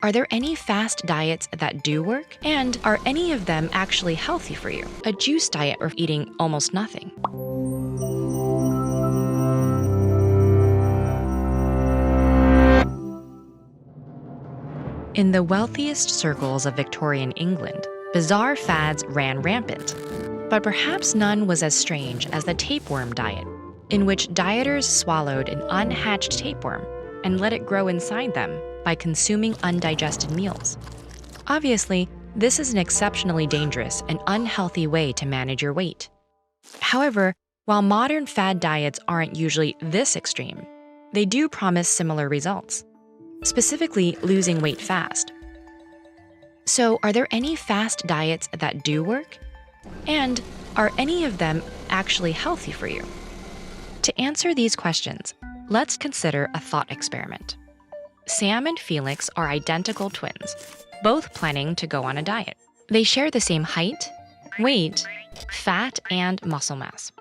Are there any fast diets that do work? And are any of them actually healthy for you? A juice diet or eating almost nothing? In the wealthiest circles of Victorian England, bizarre fads ran rampant. But perhaps none was as strange as the tapeworm diet, in which dieters swallowed an unhatched tapeworm and let it grow inside them by consuming undigested meals. Obviously, this is an exceptionally dangerous and unhealthy way to manage your weight. However, while modern fad diets aren't usually this extreme, they do promise similar results, specifically losing weight fast. So, are there any fast diets that do work? And are any of them actually healthy for you? To answer these questions, let's consider a thought experiment. Sam and Felix are identical twins, both planning to go on a diet. They share the same height, weight, fat, and muscle mass.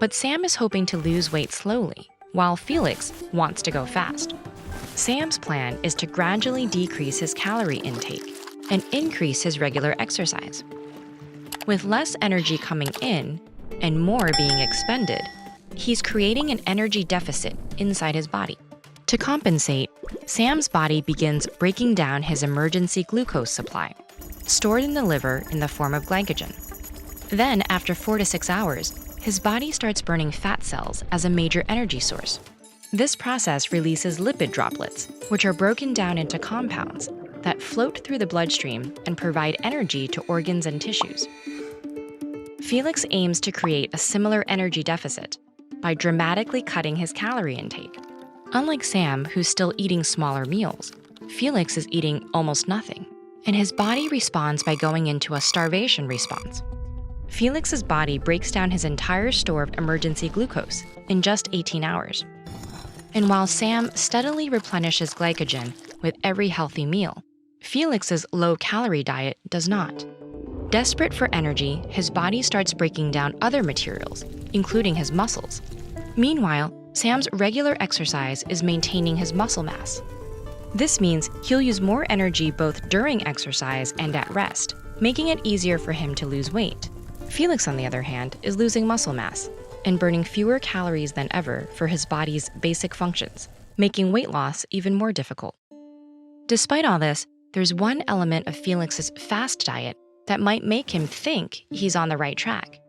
But Sam is hoping to lose weight slowly, while Felix wants to go fast. Sam's plan is to gradually decrease his calorie intake and increase his regular exercise. With less energy coming in and more being expended, he's creating an energy deficit inside his body. To compensate, Sam's body begins breaking down his emergency glucose supply, stored in the liver in the form of glycogen. Then, after 4 to 6 hours, his body starts burning fat cells as a major energy source. This process releases lipid droplets, which are broken down into compounds that float through the bloodstream and provide energy to organs and tissues. Felix aims to create a similar energy deficit by dramatically cutting his calorie intake. Unlike Sam, who's still eating smaller meals, Felix is eating almost nothing, and his body responds by going into a starvation response. Felix's body breaks down his entire store of emergency glucose in just 18 hours. And while Sam steadily replenishes glycogen with every healthy meal, Felix's low-calorie diet does not. Desperate for energy, his body starts breaking down other materials, including his muscles. Meanwhile, Sam's regular exercise is maintaining his muscle mass. This means he'll use more energy both during exercise and at rest, making it easier for him to lose weight. Felix, on the other hand, is losing muscle mass and burning fewer calories than ever for his body's basic functions, making weight loss even more difficult. Despite all this, there's one element of Felix's fast diet that might make him think he's on the right track.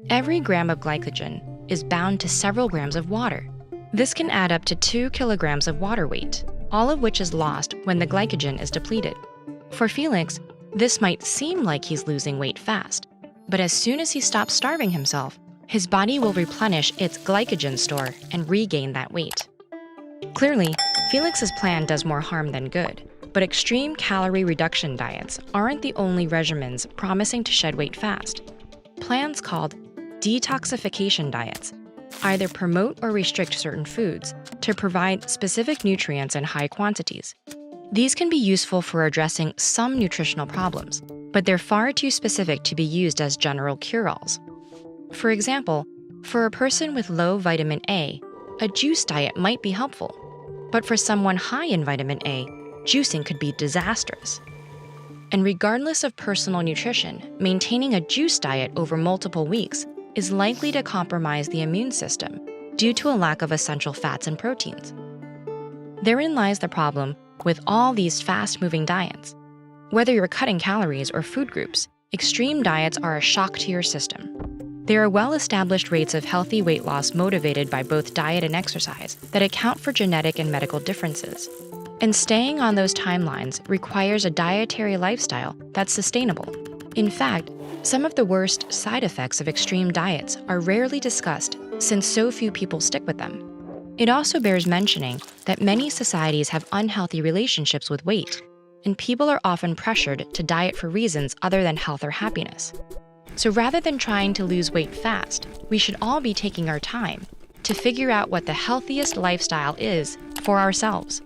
Every gram of glycogen is bound to several grams of water. This can add up to 2 kilograms of water weight, all of which is lost when the glycogen is depleted. For Felix, this might seem like he's losing weight fast, but as soon as he stops starving himself, his body will replenish its glycogen store and regain that weight. Clearly, Felix's plan does more harm than good, but extreme calorie reduction diets aren't the only regimens promising to shed weight fast. Plans called detoxification diets either promote or restrict certain foods to provide specific nutrients in high quantities. These can be useful for addressing some nutritional problems, but they're far too specific to be used as general cure-alls. For example, for a person with low vitamin A juice diet might be helpful, but for someone high in vitamin A, juicing could be disastrous. And regardless of personal nutrition, maintaining a juice diet over multiple weeks is likely to compromise the immune system due to a lack of essential fats and proteins. Therein lies the problem with all these fast-moving diets. Whether you're cutting calories or food groups, extreme diets are a shock to your system. There are well-established rates of healthy weight loss motivated by both diet and exercise that account for genetic and medical differences. And staying on those timelines requires a dietary lifestyle that's sustainable. In fact, some of the worst side effects of extreme diets are rarely discussed since so few people stick with them. It also bears mentioning that many societies have unhealthy relationships with weight, and people are often pressured to diet for reasons other than health or happiness. So rather than trying to lose weight fast, we should all be taking our time to figure out what the healthiest lifestyle is for ourselves.